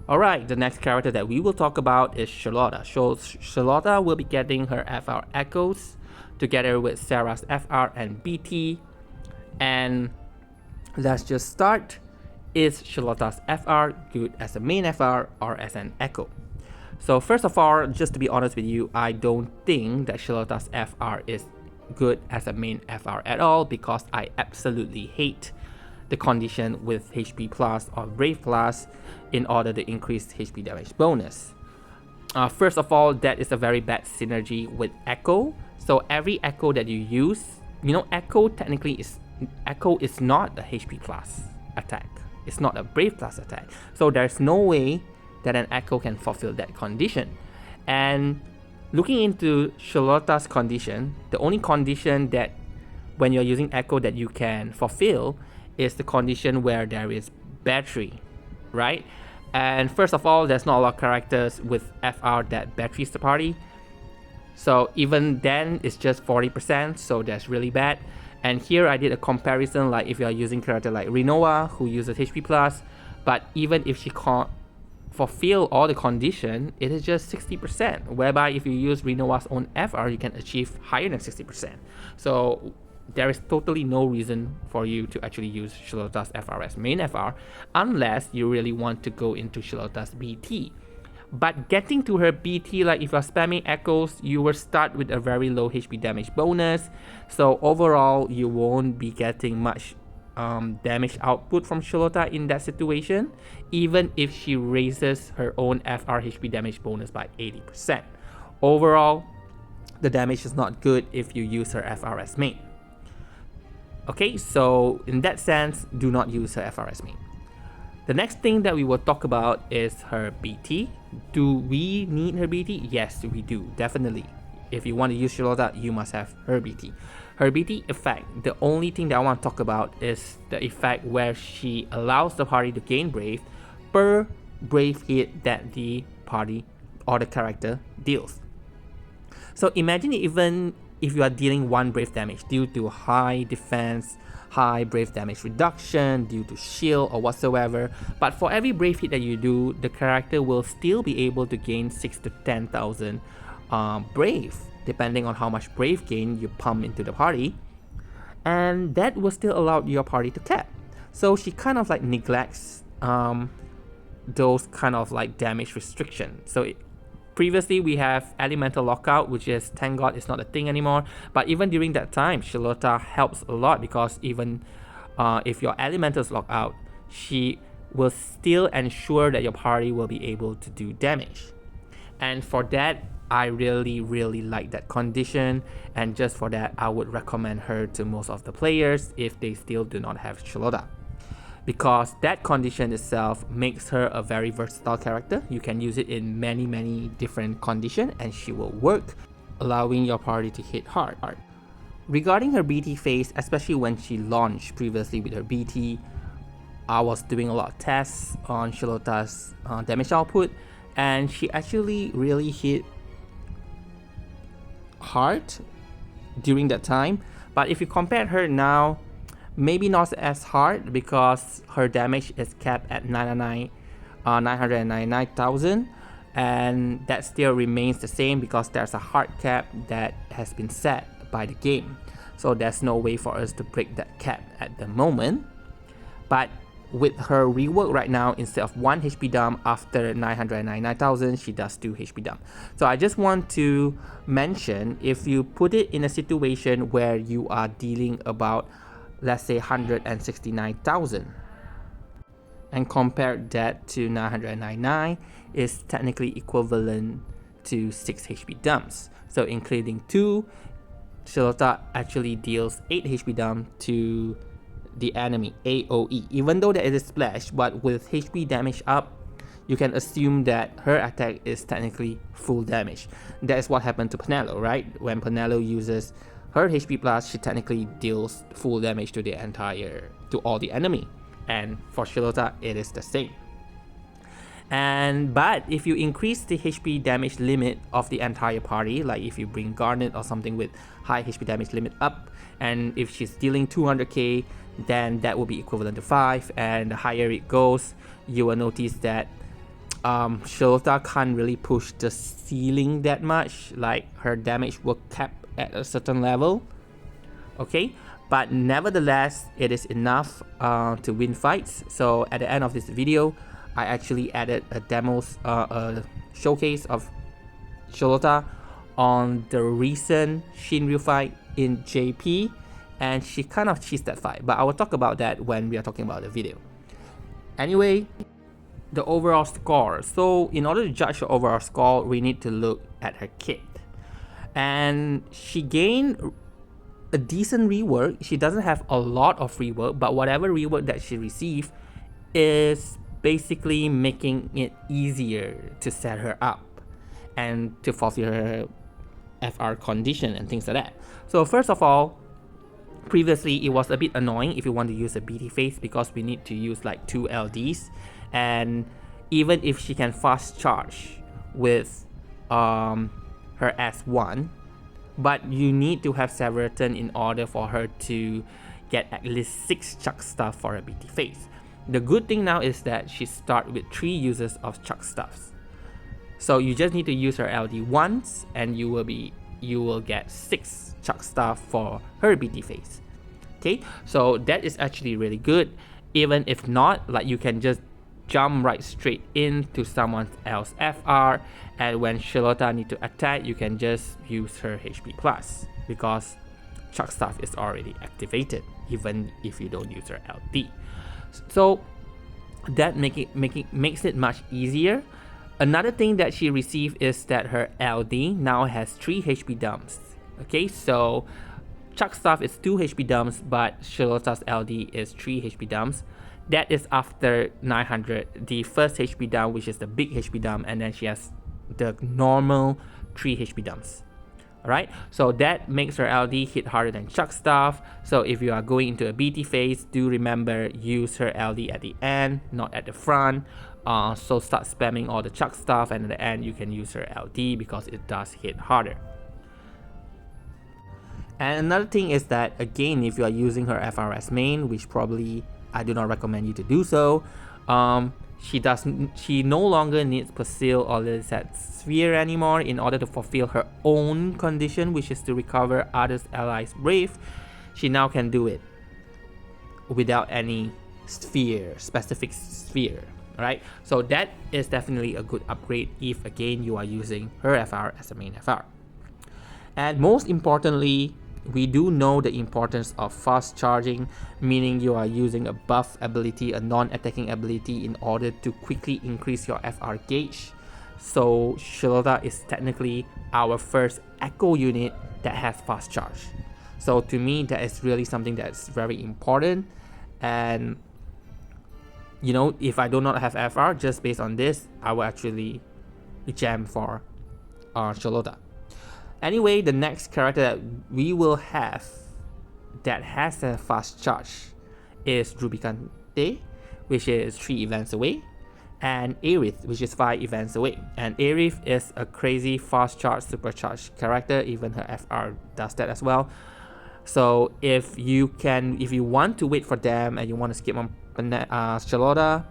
Alright, the next character that we will talk about is Sherlotta. So Sherlotta will be getting her FR echoes together with Sarah's FR and BT. And let's just start. Is Sherlotta's FR good as a main FR or as an echo? So first of all, just to be honest with you, I don't think that Sherlotta's FR is good as a main FR at all, because I absolutely hate the condition with HP plus or Brave plus in order to increase HP damage bonus. First of all, that is a very bad synergy with Echo. So every Echo that you use, Echo technically is not a HP plus attack. It's not a Brave plus attack. So there's no way that an Echo can fulfill that condition. And looking into Sherlotta's condition, the only condition that when you're using Echo that you can fulfill is the condition where there is battery, right? And first of all, there's not a lot of characters with FR that batteries the party. So even then, it's just 40%, so that's really bad. And here I did a comparison, like if you are using character like Rinoa, who uses HP plus, but even if she can't fulfill all the condition, it is just 60%, whereby if you use Rinoa's own FR, you can achieve higher than 60%. So there is totally no reason for you to actually use Sherlotta's FR as main FR unless you really want to go into Sherlotta's BT. But getting to her BT, like if you're spamming echoes, you will start with a very low HP damage bonus. So overall, you won't be getting much damage output from Sherlotta in that situation, even if she raises her own FR HP damage bonus by 80%. Overall, the damage is not good if you use her FR as main. Okay, so in that sense, do not use her FR as main. The next thing that we will talk about is her BT. Do we need her BT? Yes, we do, definitely. If you want to use Sherlotta, you must have her BT. Her BT effect, the only thing that I want to talk about is the effect where she allows the party to gain Brave per Brave hit that the party or the character deals. So imagine even if you are dealing 1 Brave damage due to high defense, high Brave damage reduction, due to shield or whatsoever, but for every Brave hit that you do, the character will still be able to gain 6 to 10,000 Brave, depending on how much Brave gain you pump into the party, and that will still allow your party to cap. So she kind of like neglects those kind of like damage restriction. So previously we have Elemental Lockout, which is, thank God, it's not a thing anymore. But even during that time, Sherlotta helps a lot, because even if your Elementals lock out, she will still ensure that your party will be able to do damage. And for that, I really like that condition, and just for that, I would recommend her to most of the players if they still do not have Sherlotta. Because that condition itself makes her a very versatile character. You can use it in many different conditions and she will work, allowing your party to hit hard. Regarding her BT phase, especially when she launched previously with her BT, I was doing a lot of tests on Sherlotta's damage output, and she actually really hit hard during that time. But if you compare her now, maybe not as hard, because her damage is capped at 999,000, and that still remains the same because there's a hard cap that has been set by the game. So there's no way for us to break that cap at the moment. But with her rework right now, instead of 1 HP dump after 999,000, she does 2 HP dump. So I just want to mention, if you put it in a situation where you are dealing about, let's say, 169,000, and compare that to 999, is technically equivalent to 6 HP dumps. So including 2, Sherlotta actually deals 8 HP dump to the enemy AoE, even though there is a splash. But with HP damage up, you can assume that her attack is technically full damage. That is what happened to Penelo, right? When Penelo uses her HP plus, she technically deals full damage to all the enemy. And for Sherlotta, it is the same. But if you increase the HP damage limit of the entire party, like if you bring Garnet or something with high HP damage limit up, and if she's dealing 200k, then that will be equivalent to 5, and the higher it goes, you will notice that Sherlotta can't really push the ceiling that much, like her damage will cap at a certain level. Okay, but nevertheless, it is enough to win fights. So at the end of this video, I actually added a a showcase of Sherlotta on the recent Shinryu fight in JP, and she kind of cheats that fight, but I will talk about that when we are talking about the video. Anyway, the overall score. So in order to judge the overall score, we need to look at her kit, and she gained a decent rework. She doesn't have a lot of rework, but whatever rework that she received is basically making it easier to set her up and to fulfill her FR condition and things like that. So first of all, previously it was a bit annoying if you want to use a BT phase because we need to use like 2 LDs, and even if she can fast charge with her S1, but you need to have several turns in order for her to get at least 6 chuck stuff for her BT phase. The good thing now is that she starts with 3 uses of chuck stuffs. So you just need to use her LD once and you will get 6 chuck stuff for her BT phase. Okay, so that is actually really good. Even if not, like you can just jump right straight into someone else FR, and when Sherlotta need to attack, you can just use her HP plus because chuck stuff is already activated even if you don't use her LD. So that makes it much easier. Another thing that she received is that her LD now has 3 HP dumps. Okay, so chuck stuff is 2 HP dumps, but Sherlotta's LD is 3 HP dumps. That is after 900, the first HP dump, which is the big HP dump, and then she has the normal 3 HP dumps. Alright, so that makes her LD hit harder than chuck stuff. So if you are going into a BT phase, do remember use her LD at the end, not at the front. So start spamming all the chuck stuff, and at the end you can use her LD because it does hit harder. And another thing is that, again, if you are using her FRS main, which probably I do not recommend you to do so, she no longer needs Persil or Lizard Sphere anymore in order to fulfill her own condition, which is to recover others' allies' brave. She now can do it without any specific sphere. Right? So that is definitely a good upgrade if again you are using her FR as a main FR. And most importantly, we do know the importance of fast charging, meaning you are using a buff ability, a non-attacking ability, in order to quickly increase your FR gauge. So Sherlotta is technically our first Echo unit that has fast charge. So to me, that is really something that's very important. And you know, if I do not have FR, just based on this, I will actually jam for Sherlotta. Anyway, the next character that we will have that has a fast charge is Rubicante, which is 3 events away, and Aerith, which is 5 events away. And Aerith is a crazy fast charge, supercharged character. Even her FR does that as well. So if you want to wait for them and you want to skip on Sherlotta,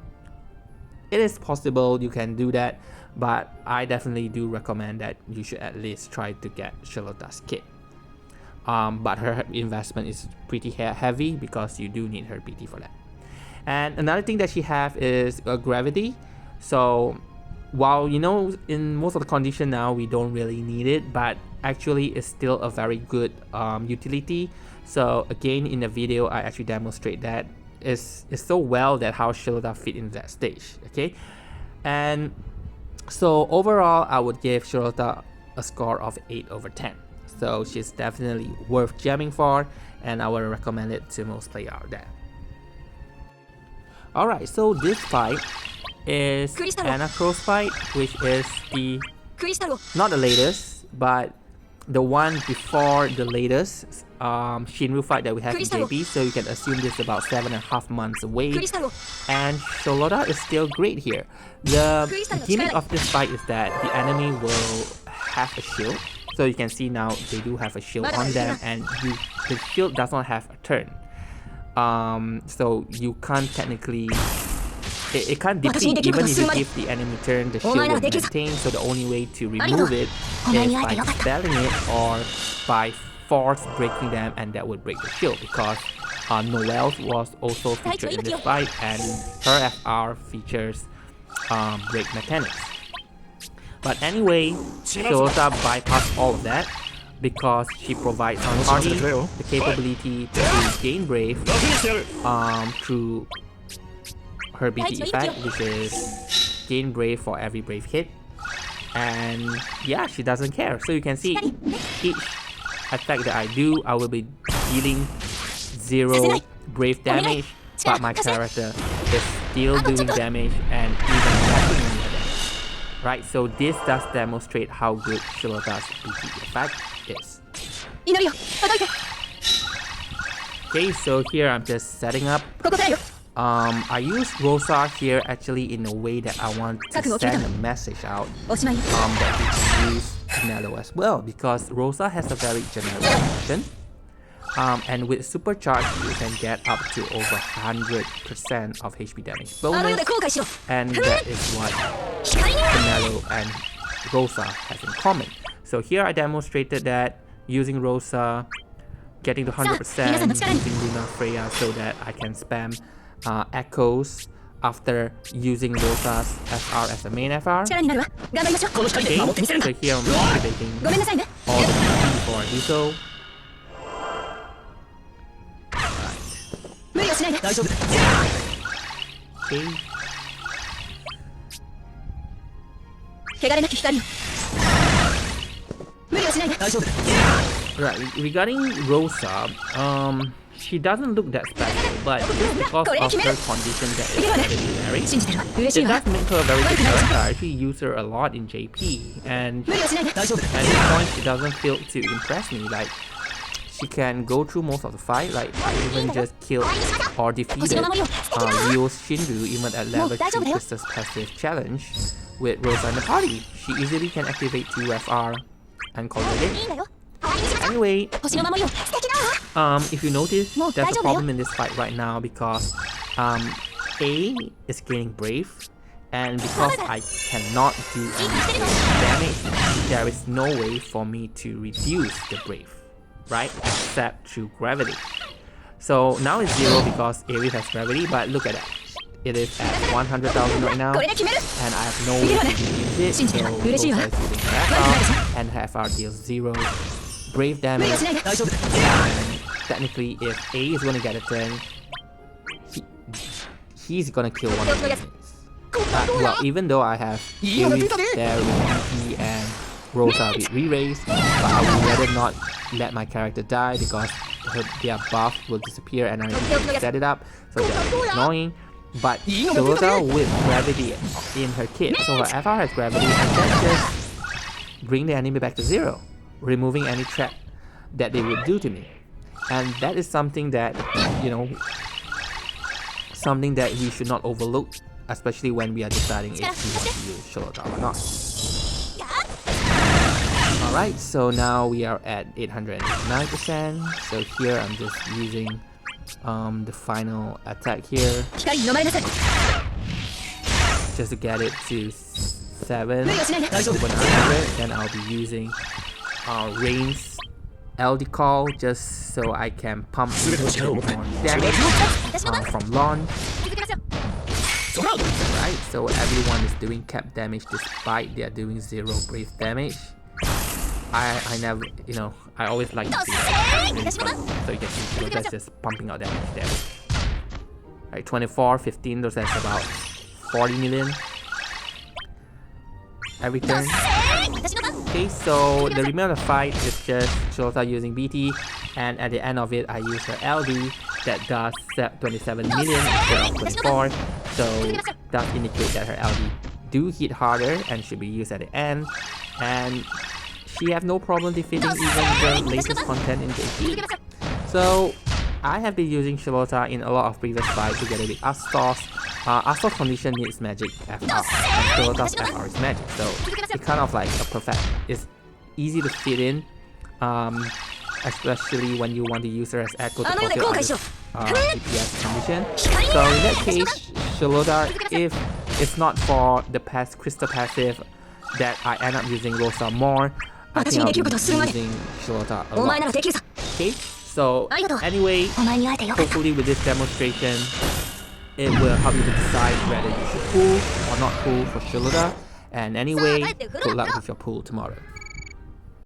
it is possible you can do that, but I definitely do recommend that you should at least try to get Sherlotta's kit. But her investment is pretty heavy because you do need her BT for that. And another thing that she have is gravity. So while you know in most of the condition now we don't really need it, but actually it's still a very good utility. So again, in the video I actually demonstrate that it's so well that how Sherlotta fit in that stage. Okay, and so overall I would give Sherlotta a score of 8/10. So she's definitely worth jamming for, and I would recommend it to most players out there. Alright, so this fight is Anna Crow's fight, which is the not the latest, but the one before the latest Shinryu fight that we have in JP. So you can assume this is about 7.5 months away, and Sherlotta is still great here. The gimmick of this fight is that the enemy will have a shield. So you can see now they do have a shield on them, and the shield does not have a turn. So you can't technically it can't defeat even if you give the enemy turn, the shield will maintain, so the only way to remove it is by dispelling it or by force breaking them, and that would break the shield because Noelle was also featured in this fight and her FR features break mechanics. But anyway, Sherlotta bypassed all of that because she provides our party the capability to gain brave through her BT effect, which is gain brave for every brave hit. And yeah, she doesn't care. So you can see each attack that I do, I will be dealing 0 brave damage, but my character is still doing damage and even attacking me. Right, so this does demonstrate how good Sherlotta's BT effect is. Okay, so here I'm just setting up. I use Rosa here actually in a way that I want to send a message out that we can use Mellow as well, because Rosa has a very generic action. And with Supercharge, you can get up to over 100% of HP damage bonus, and that is what Mellow and Rosa has in common. So here I demonstrated that using Rosa, getting to 100% using Luna Freya so that I can spam echoes after using Rosa's FR as the main FR. Okay, so here I'm activating all the BT before I do so. Right, regarding Rosa, she doesn't look that special, but just because of her condition that is very generic, it does make her a very good character. I actually use her a lot in JP, and at this point she doesn't fail to impress me. Like, she can go through most of the fight, like I even just killed or defeated Ryo's Shinryu even at level 3 Crystal's passive challenge with Rosa in the party. She easily can activate 2 FR and call it in. Anyway, if you notice, there's a problem in this fight right now because A is gaining brave, and because I cannot do any damage, there is no way for me to reduce the brave, right? Except through gravity. So now it's 0 because Ares has gravity, but look at that. It is at 100,000 right now, and I have no way to reduce it, so Rosa is using her FR, and her FR deals 0 brave damage, and technically if A is gonna get a turn, he's gonna kill one of the minions. Well, even though I have Ares there with BT and Rosa with re-raise, but I would rather not let my character die because their buff will disappear and I need to set it up, so that's annoying. But Sherlotta with gravity in her kit, so her FR has gravity, and that just bring the enemy back to 0, removing any threat that they would do to me. And that is something that, you know, something that we should not overlook, especially when we are deciding if we want to use Sherlotta or not. Alright, so now we are at 809%, so here I'm just using the final attack here just to get it to 7 over 900. Then I'll be using Rain's LD call just so I can pump a little bit more damage from launch. Right, so everyone is doing cap damage despite they are doing 0 brave damage. I never, you know, I always like to see that. Really fun. So you can see Sherlotta's just pumping out damage there. Right, 24, 15, that's about 40 million every turn. Okay, so the remainder of the fight is just Sherlotta using BT, and at the end of it I use her LD that does 27 million instead of 24, so that indicates that her LD do hit harder and should be used at the end, and she have no problem defeating even the latest content in JP. So I have been using Sherlotta in a lot of previous fights together with Astos. Astos condition needs magic FR, and Sherlotta's FR is magic, so it's kind of like a perfect, it's easy to fit in, especially when you want to use her as echo to fulfill other DPS condition. So in that case, Sherlotta, if it's not for the crystal passive that I end up using Rosa more, I think I'll be using Sherlotta a lot. Okay, so anyway, hopefully with this demonstration, it will help you to decide whether you should pull or not pull for Sherlotta. And anyway, good luck with your pull tomorrow.